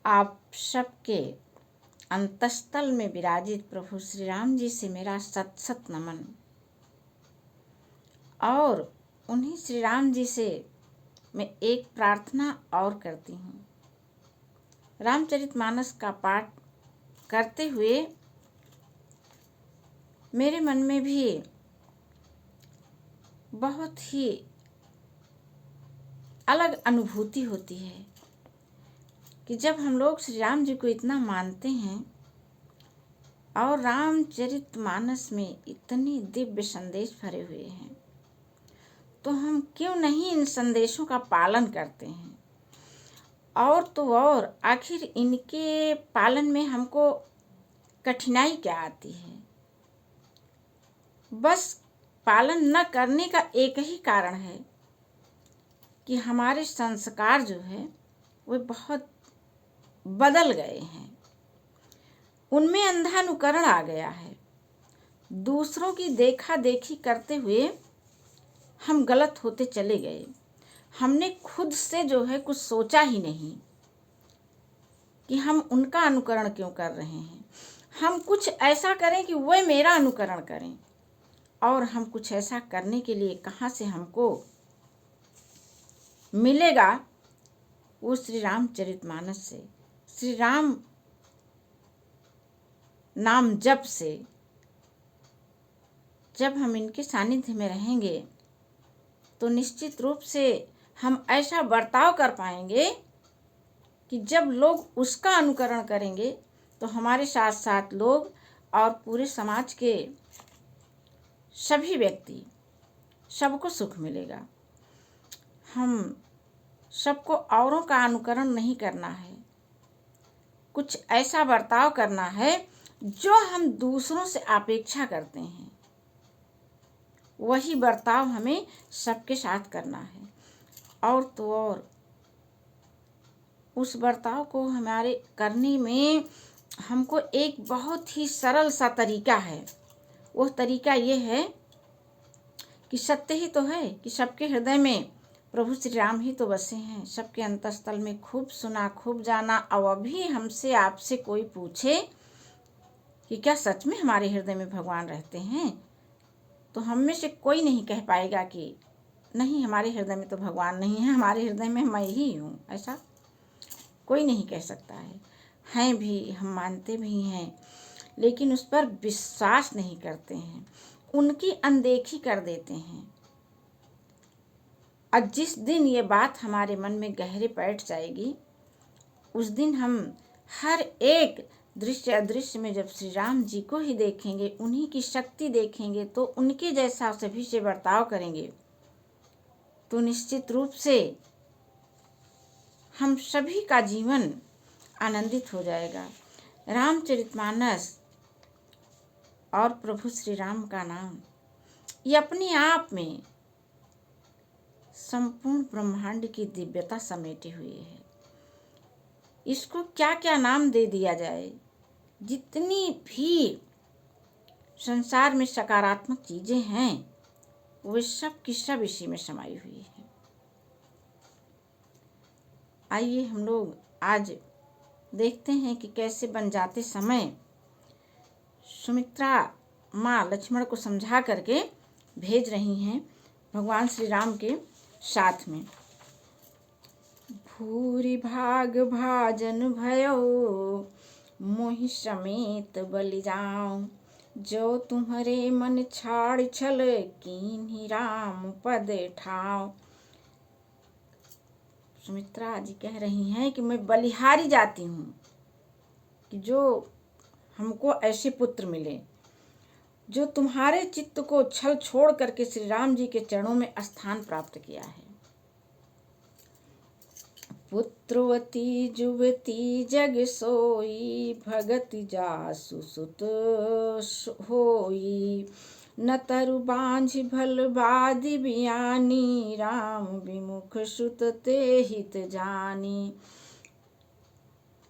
आप सबके अंतस्थल में विराजित प्रभु श्री राम जी से मेरा सत सत नमन। और उन्हीं श्री राम जी से मैं एक प्रार्थना और करती हूँ। रामचरितमानस का पाठ करते हुए मेरे मन में भी बहुत ही अलग अनुभूति होती है कि जब हम लोग श्री राम जी को इतना मानते हैं और रामचरितमानस में इतने दिव्य संदेश भरे हुए हैं, तो हम क्यों नहीं इन संदेशों का पालन करते हैं। और तो और आखिर इनके पालन में हमको कठिनाई क्या आती है। बस पालन न करने का एक ही कारण है कि हमारे संस्कार जो है वो बहुत बदल गए हैं, उनमें अंधा अनुकरण आ गया है। दूसरों की देखा देखी करते हुए हम गलत होते चले गए। हमने खुद से जो है कुछ सोचा ही नहीं कि हम उनका अनुकरण क्यों कर रहे हैं। हम कुछ ऐसा करें कि वह मेरा अनुकरण करें, और हम कुछ ऐसा करने के लिए कहाँ से हमको मिलेगा, वो श्री रामचरितमानस से, श्री राम नाम जप से। जब हम इनके सानिध्य में रहेंगे तो निश्चित रूप से हम ऐसा बर्ताव कर पाएंगे कि जब लोग उसका अनुकरण करेंगे तो हमारे साथ साथ लोग और पूरे समाज के सभी व्यक्ति, सबको सुख मिलेगा। हम सबको औरों का अनुकरण नहीं करना है, कुछ ऐसा बर्ताव करना है जो हम दूसरों से अपेक्षा करते हैं, वही बर्ताव हमें सबके साथ करना है। और तो और उस बर्ताव को हमारे करने में हमको एक बहुत ही सरल सा तरीका है। वो तरीका ये है कि सत्य ही तो है कि सबके हृदय में प्रभु श्री राम ही तो बसे हैं। सबके अंतस्थल में खूब सुना खूब जाना। और अभी हमसे आपसे कोई पूछे कि क्या सच में हमारे हृदय में भगवान रहते हैं, तो हम में से कोई नहीं कह पाएगा कि नहीं, हमारे हृदय में तो भगवान नहीं है, हमारे हृदय में मैं ही हूँ। ऐसा कोई नहीं कह सकता है। हैं भी, हम मानते भी हैं, लेकिन उस पर विश्वास नहीं करते हैं, उनकी अनदेखी कर देते हैं। और जिस दिन ये बात हमारे मन में गहरे बैठ जाएगी, उस दिन हम हर एक दृश्य अदृश्य में जब श्री राम जी को ही देखेंगे, उन्हीं की शक्ति देखेंगे, तो उनके जैसा सभी से बर्ताव करेंगे, तो निश्चित रूप से हम सभी का जीवन आनंदित हो जाएगा। रामचरितमानस और प्रभु श्री राम का नाम, ये अपने आप में संपूर्ण ब्रह्मांड की दिव्यता समेटे हुए है। इसको क्या क्या नाम दे दिया जाए, जितनी भी संसार में सकारात्मक चीजें हैं वे सब की सब इसी में समाई हुई है। आइए हम लोग आज देखते हैं कि कैसे वन जाते समय सुमित्रा माँ लक्ष्मण को समझा करके भेज रही हैं भगवान श्री राम के साथ में। भूरि भाग भाजन भयो मोहि समेत बलि जाऊं, जो तुम्हारे मन छाड़ छल कीन्ही राम पद ठाव। सुमित्रा जी कह रही हैं कि मैं बलिहारी जाती हूँ कि जो हमको ऐसे पुत्र मिले जो तुम्हारे चित्त को छल छोड़ करके श्री राम जी के चरणों में स्थान प्राप्त किया है। पुत्रवती जुवती जग सोई, भगति जासु सुत होई, न तरु बांझ भल बादि बियानी, राम विमुख सुत ते हित जानी।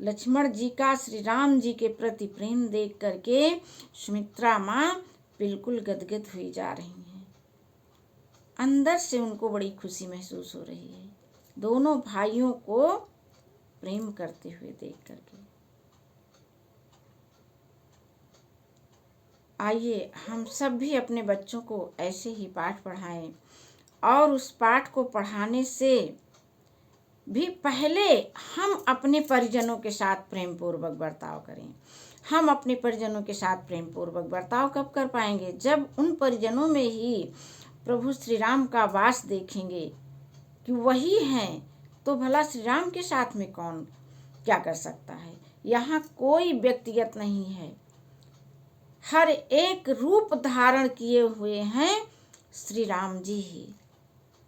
लक्ष्मण जी का श्री राम जी के प्रति प्रेम देख करके सुमित्रा माँ बिल्कुल गदगद हुई जा रही हैं। अंदर से उनको बड़ी खुशी महसूस हो रही है। दोनों भाइयों को प्रेम करते हुए देख करके। आइए हम सब भी अपने बच्चों को ऐसे ही पाठ पढ़ाएं, और उस पाठ को पढ़ाने से भी पहले हम अपने परिजनों के साथ प्रेम पूर्वक बर्ताव करें। हम अपने परिजनों के साथ प्रेम पूर्वक बर्ताव कब कर पाएंगे? जब उन परिजनों में ही प्रभु श्री राम का वास देखेंगे कि वही हैं, तो भला श्री राम के साथ में कौन क्या कर सकता है? यहाँ कोई व्यक्तिगत नहीं है, हर एक रूप धारण किए हुए हैं श्री राम जी ही,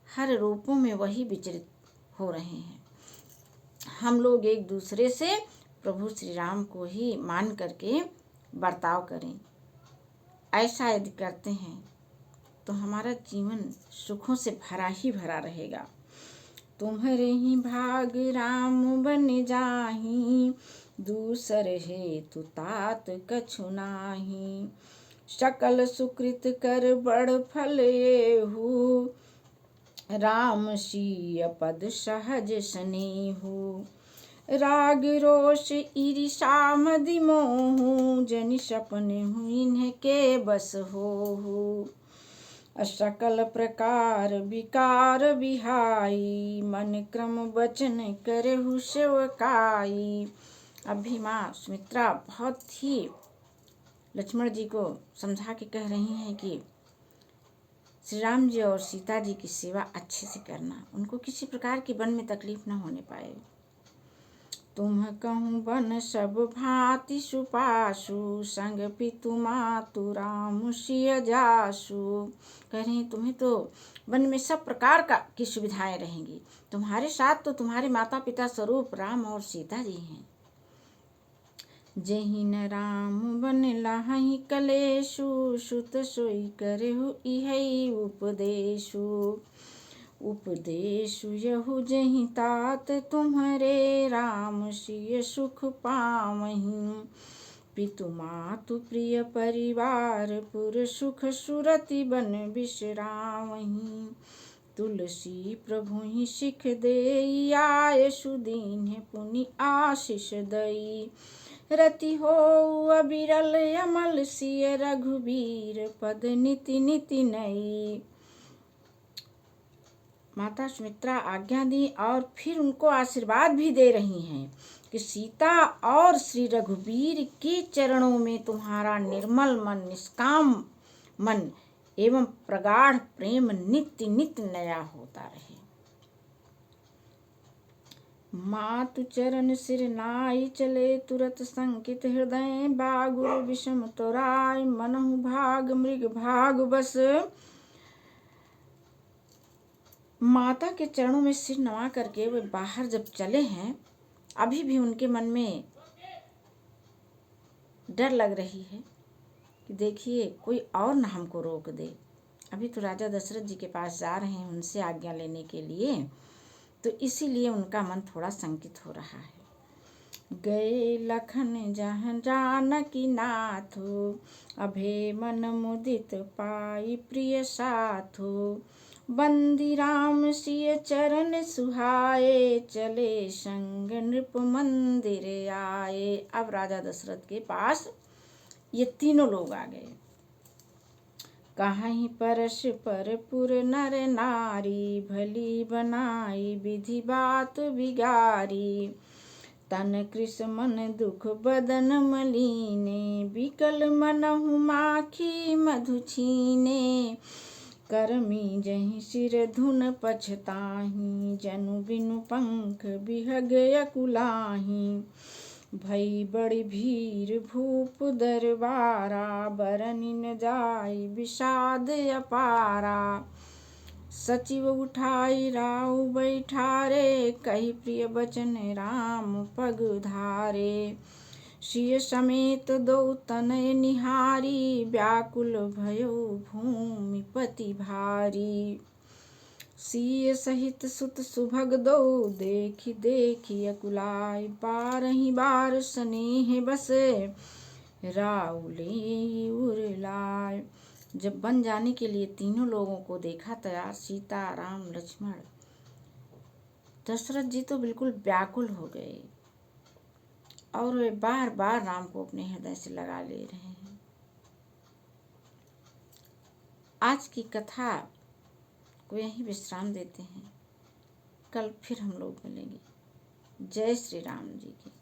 हर रूपों में वही विचरित हो रहे हैं। हम लोग एक दूसरे से प्रभु श्री राम को ही मान करके बर्ताव करें। ऐसा यदि करते हैं तो हमारा जीवन सुखों से भरा ही भरा रहेगा। तुम्हारे ही भाग राम बन जाही, दूसर हेतु तात कछु नाही। सकल सुकृत कर बड़ फल येहु, राम सिय पद सहज स्नेहु। राग रोष ईर्षा मदि मोहु, जनि सपने हुइन के बस होहु। सकल प्रकार विकार विहाई, मन क्रम वचन करहु सेवकाई। अभी माँ सुमित्रा बहुत ही लक्ष्मण जी को समझा के कह रही हैं कि श्री राम जी और सीता जी की सेवा अच्छे से करना, उनको किसी प्रकार की वन में तकलीफ न होने पाए। तुम कहूँ बन सब भांति सुपासु, संग पितु मातु राम सिय जासु। कह रही तुम्हें तो वन में सब प्रकार की सुविधाएं रहेंगी, तुम्हारे साथ तो तुम्हारे माता पिता स्वरूप राम और सीता जी हैं। जेहि न राम बन लाहि कलेशु, सुत सोई करहु इहै उपदेशु। उपदेशु यहु जहि तात तुम्हारे, राम सिय सुख पावहीं। पितु मातु प्रिय परिवार पुर, सुख सुरति बन बिसरावहीं। तुलसी प्रभु ही सिख देई, आय सुदीन्ह पुनि आशीष दई। रति हो अबिरल अमल सिय, रघुबीर पद निति निति नई। माता सुमित्रा आज्ञा दी और फिर उनको आशीर्वाद भी दे रही हैं कि सीता और श्री रघुबीर के चरणों में तुम्हारा निर्मल मन, निष्काम मन एवं प्रगाढ़ प्रेम नित्य नित्य नया होता रहे। मातु चरण सिर नाई, चले तुरत संकित हृदय। बागुरु विषम तोराय, मनहु भाग मृग भाग बस। माता के चरणों में सिर नवा करके वे बाहर जब चले हैं, अभी भी उनके मन में डर लग रही है कि देखिए कोई और न हमको रोक दे। अभी तो राजा दशरथ जी के पास जा रहे हैं उनसे आज्ञा लेने के लिए, तो इसीलिए उनका मन थोड़ा संकित हो रहा है। गए लखन जहाँ जानकी नाथो, अभे मन मुदित पाई प्रिय साथो। बंदी राम सिय चरण सुहाए, चले संग नृप मंदिर आए। अब राजा दशरथ के पास ये तीनों लोग आ गए। कहीं परस पर पुर नर नारी, भली बनाई विधि बात बिगारी। तन कृष मन दुख बदन मलीने, बिकल मनहु माखी मधु छीने। करमी जहि सिर धुन पछताही, जनु बिनु पंख बिहग अकुलाही। भई बड़ी भीर भूप दरबारा, बरनि न जाई विषाद अपारा। सचिव उठाई राउ बैठारे, कही प्रिय बचन राम पग धारे। सिय समेत दो तनय निहारी, व्याकुल भयो भूमिपति भारी। सिय सहित सुत सुभग दो, देखी देखी अकुलाय। बारहि बार स्नेह बसे, राउले उरलाय। जब बन जाने के लिए तीनों लोगों को देखा तैयार, सीता राम लक्ष्मण दशरथ जी तो बिल्कुल व्याकुल हो गए और वे बार बार राम को अपने हृदय से लगा ले रहे हैं। आज की कथा को यहीं विश्राम देते हैं। कल फिर हम लोग मिलेंगे। जय श्री राम जी की।